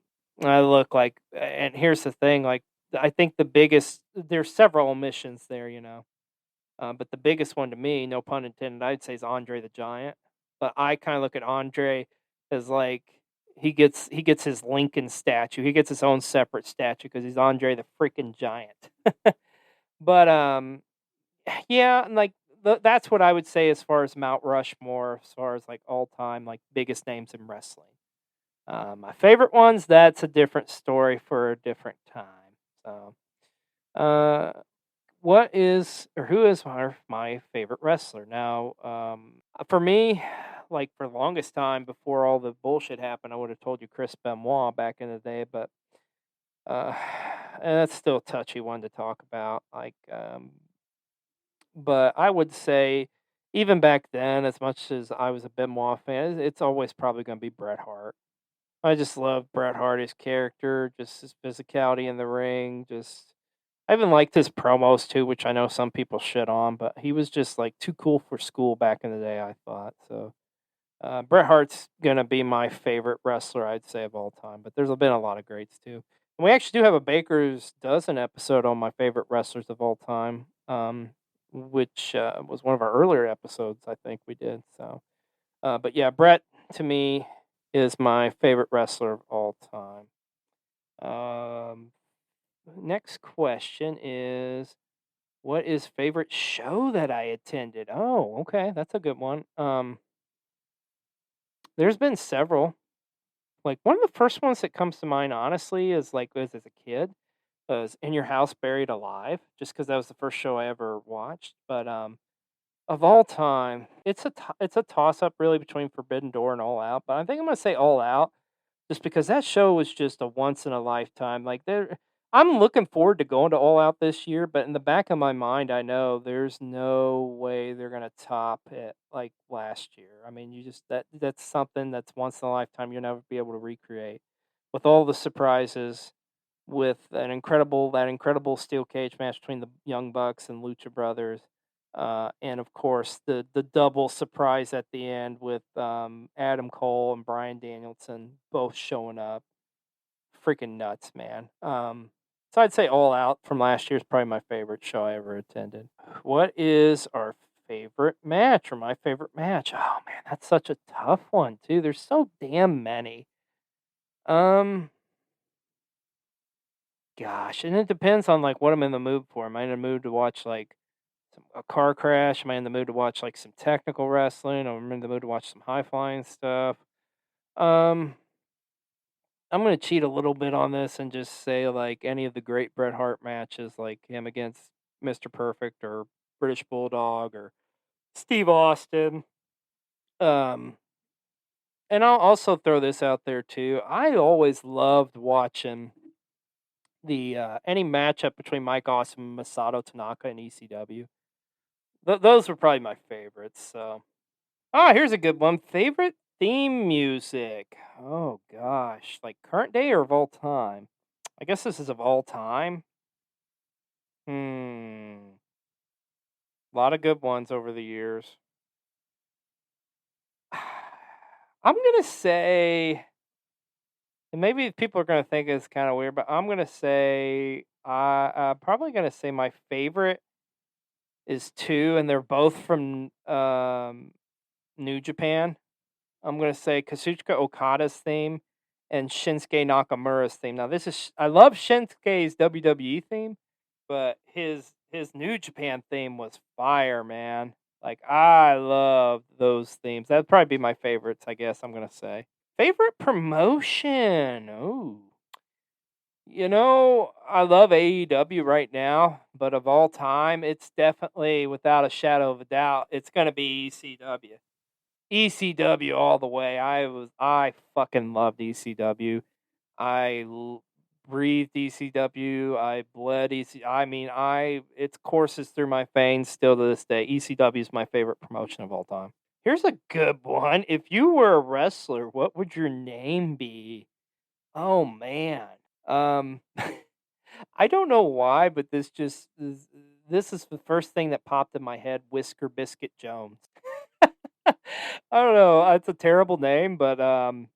I look like, and here's the thing, like I think there's several omissions there, but the biggest one to me, no pun intended, I'd say is Andre the Giant. But I kind of look at Andre as like he gets his Lincoln statue, he gets his own separate statue because he's Andre the freaking Giant. But yeah, and like that's what I would say as far as Mount Rushmore, as far as like all time like biggest names in wrestling. My favorite ones, that's a different story for a different time. So, uh, what is or who is my favorite wrestler? Now, for me, like for the longest time before all the bullshit happened, I would have told you Chris Benoit back in the day, but uh, and that's still a touchy one to talk about. But I would say even back then, as much as I was a Benoit fan, it's always probably going to be Bret Hart. I just love Bret Hart, his character, just his physicality in the ring. Just I even liked his promos too, which I know some people shit on, but he was just like too cool for school back in the day, I thought. So Bret Hart's gonna be my favorite wrestler, I'd say, of all time. But there's been a lot of greats too. And we actually do have a Baker's Dozen episode on my favorite wrestlers of all time, which was one of our earlier episodes, I think we did. So, but yeah, Bret to me is my favorite wrestler of all time. Next question is, what is favorite show that I attended? Oh, okay, that's a good one. There's been several. Like one of the first ones that comes to mind, honestly, is like was as a kid. was In Your House Buried Alive, just because that was the first show I ever watched. But of all time, it's a toss up really between Forbidden Door and All Out. But I think I'm gonna say All Out, just because that show was just a once in a lifetime. I'm looking forward to going to All Out this year, but in the back of my mind, I know there's no way they're gonna top it like last year. I mean, that's something that's once in a lifetime you'll never be able to recreate, with all the surprises, with that incredible steel cage match between the Young Bucks and Lucha Brothers, and of course the double surprise at the end with Adam Cole and Bryan Danielson both showing up. Freaking nuts, man. So I'd say All Out from last year is probably my favorite show I ever attended. What is our favorite match or my favorite match? Oh man, that's such a tough one too. There's so damn many. Gosh, and it depends on like what I'm in the mood for. Am I in the mood to watch like a car crash? Am I in the mood to watch like some technical wrestling? Or am I in the mood to watch some high flying stuff? Um, I'm gonna cheat a little bit on this and just say like any of the great Bret Hart matches, like him against Mr. Perfect or British Bulldog or Steve Austin. Um, and I'll also throw this out there too. I always loved watching the any matchup between Mike Awesome and Masato Tanaka in ECW. Those were probably my favorites. So, here's a good one. Favorite theme music. Oh gosh, like current day or of all time? I guess this is of all time. A lot of good ones over the years. I'm gonna say, and maybe people are gonna think it's kind of weird, but I'm gonna say, I'm probably gonna say my favorite is two, and they're both from New Japan. I'm gonna say Kazuchika Okada's theme and Shinsuke Nakamura's theme. Now, I love Shinsuke's WWE theme, but his New Japan theme was fire, man. Like I love those themes. That'd probably be my favorites, I guess I'm gonna say. Favorite promotion? Oh, I love AEW right now, but of all time, it's definitely, without a shadow of a doubt, it's gonna be ECW. ECW all the way. I fucking loved ECW. Breathed ECW. I bled EC. I mean, it courses through my veins still to this day. ECW is my favorite promotion of all time. Here's a good one. If you were a wrestler, what would your name be? Oh man. I don't know why, but this is the first thing that popped in my head. Whisker Biscuit Jones. I don't know. It's a terrible name, but I'm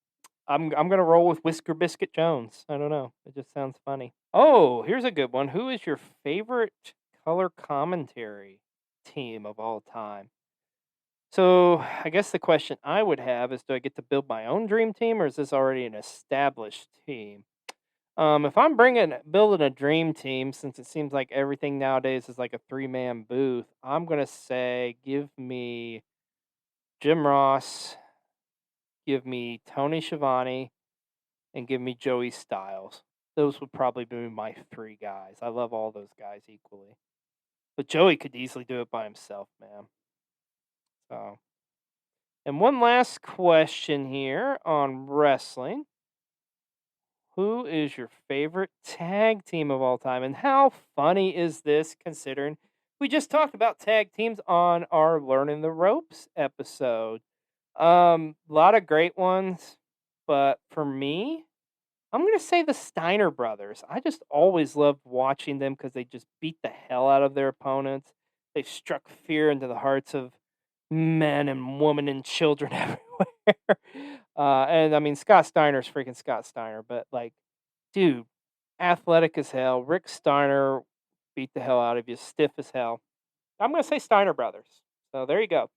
gonna roll with Whisker Biscuit Jones. I don't know. It just sounds funny. Oh, here's a good one. Who is your favorite color commentary team of all time? So I guess the question I would have is, do I get to build my own dream team, or is this already an established team? If I'm building a dream team, since it seems like everything nowadays is like a 3-man booth, I'm gonna say give me Jim Ross, give me Tony Schiavone, and give me Joey Styles. Those would probably be my 3 guys. I love all those guys equally. But Joey could easily do it by himself, man. So, and one last question here on wrestling. Who is your favorite tag team of all time? And how funny is this considering we just talked about tag teams on our Learning the Ropes episode? A lot of great ones, but for me, I'm gonna say the Steiner brothers. I just always loved watching them because they just beat the hell out of their opponents. They struck fear into the hearts of men and women and children everywhere. And I mean, Scott Steiner's freaking Scott Steiner, but like, dude, athletic as hell. Rick Steiner beat the hell out of you, stiff as hell. I'm gonna say Steiner brothers. So there you go.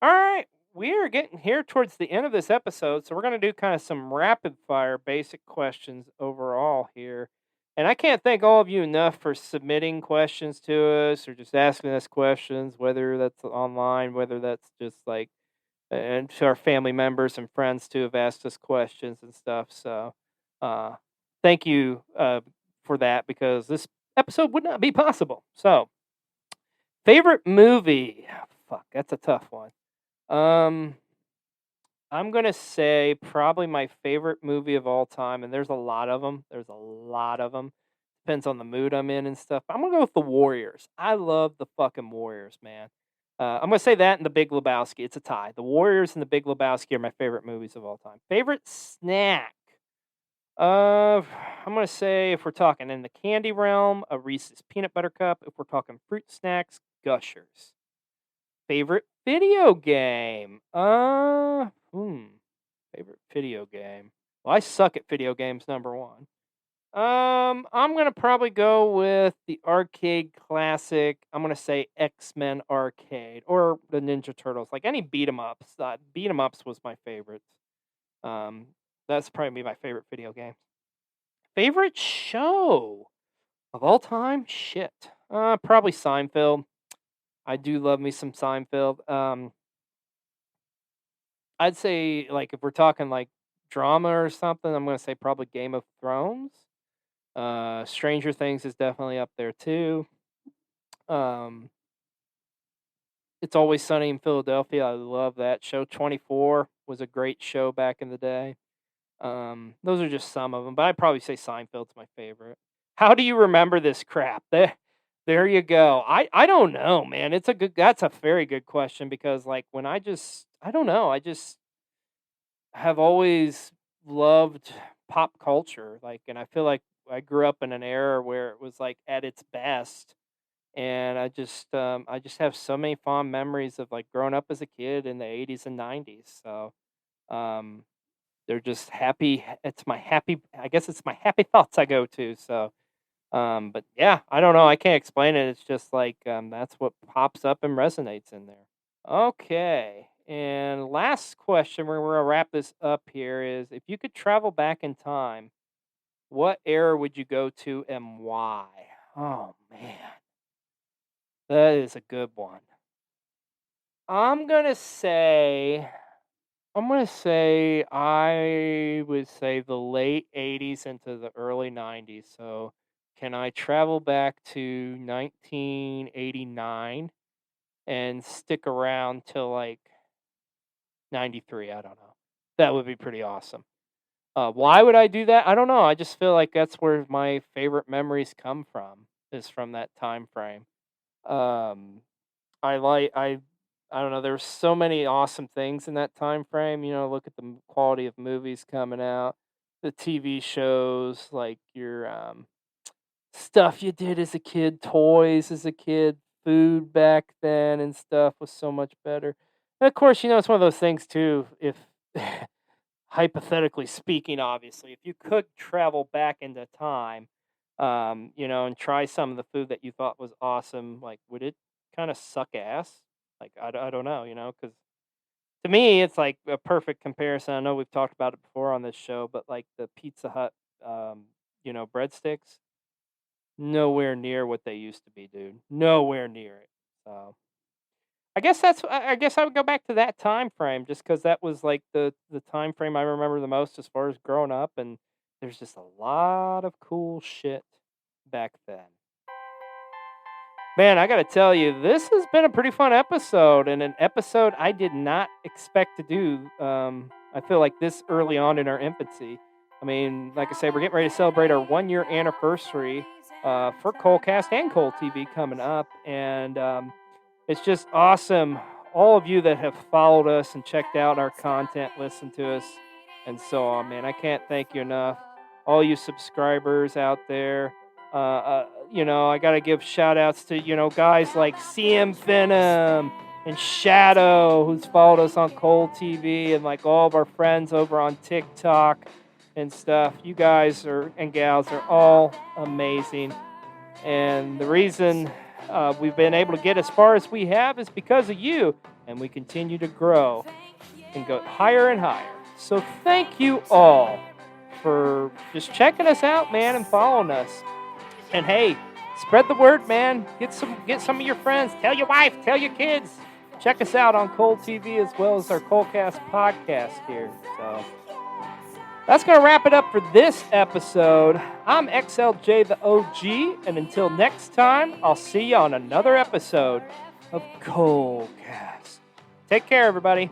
All right, we are getting here towards the end of this episode, so we're going to do kind of some rapid fire basic questions overall here. And I can't thank all of you enough for submitting questions to us or just asking us questions, whether that's online, whether that's just like, and to our family members and friends too have asked us questions and stuff. So thank you for that because this episode would not be possible. So, favorite movie? Fuck, that's a tough one. I'm going to say probably my favorite movie of all time, and there's a lot of them. Depends on the mood I'm in and stuff. I'm going to go with The Warriors. I love the fucking Warriors, man. I'm going to say that and The Big Lebowski. It's a tie. The Warriors and The Big Lebowski are my favorite movies of all time. Favorite snack? I'm going to say if we're talking in the candy realm, a Reese's Peanut Butter Cup. If we're talking fruit snacks, Gushers. Favorite video game? Favorite video game. Well, I suck at video games, number one. I'm gonna probably go with the arcade classic. I'm gonna say X-Men Arcade or the Ninja Turtles, like any beat 'em ups. Beat 'em ups was my favorite. That's probably my favorite video game. Favorite show of all time? Shit. Probably Seinfeld. I do love me some Seinfeld. I'd say, like, if we're talking, like, drama or something, I'm gonna say probably Game of Thrones. Stranger Things is definitely up there, too. It's Always Sunny in Philadelphia. I love that show. 24 was a great show back in the day. Those are just some of them, but I'd probably say Seinfeld's my favorite. How do you remember this crap? There you go. I don't know, man. That's a very good question because like when I don't know. I just have always loved pop culture. Like, and I feel like I grew up in an era where it was like at its best. And I just have so many fond memories of like growing up as a kid in the 80s and 90s. So, they're just happy. I guess it's my happy thoughts I go to. So, but yeah, I don't know. I can't explain it. It's just like that's what pops up and resonates in there. Okay. And last question, we're going to wrap this up here is if you could travel back in time, what era would you go to and why? Oh, man. That is a good one. I'm going to say I would say the late 80s into the early 90s. So can I travel back to 1989 and stick around till like 93? I don't know. That would be pretty awesome. Why would I do that? I don't know. I just feel like that's where my favorite memories come from, is from that time frame. I don't know, there's so many awesome things in that time frame. Look at the quality of movies coming out, the TV shows, like your stuff you did as a kid, toys as a kid, food back then and stuff was so much better. And of course, it's one of those things too, if hypothetically speaking, obviously, if you could travel back into time, and try some of the food that you thought was awesome, like, would it kind of suck ass? Like, I don't know, because to me, it's like a perfect comparison. I know we've talked about it before on this show, but like the Pizza Hut, breadsticks, nowhere near what they used to be, dude. Nowhere near it. So I guess I would go back to that time frame just because that was like the time frame I remember the most as far as growing up, and there's just a lot of cool shit back then. Man, I got to tell you, this has been a pretty fun episode, and an episode I did not expect to do. I feel like this early on in our infancy. I mean, like I said, we're getting ready to celebrate our 1-year anniversary for Colecast and Cole TV coming up, and it's just awesome. All of you that have followed us and checked out our content, listened to us, and so on, man. I can't thank you enough. All you subscribers out there. I got to give shout outs to, guys like CM Venom and Shadow, who's followed us on Cole TV, and like all of our friends over on TikTok and stuff. You guys and gals are all amazing. And the reason we've been able to get as far as we have is because of you, and we continue to grow and go higher and higher. So thank you all for just checking us out, man, and following us. And hey, spread the word, man. Get some of your friends. Tell your wife. Tell your kids. Check us out on Cole TV as well as our Colecast podcast here. So, That's going to wrap it up for this episode. I'm XLJ the OG, and until next time, I'll see you on another episode of Colecast. Take care, everybody.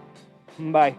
Bye.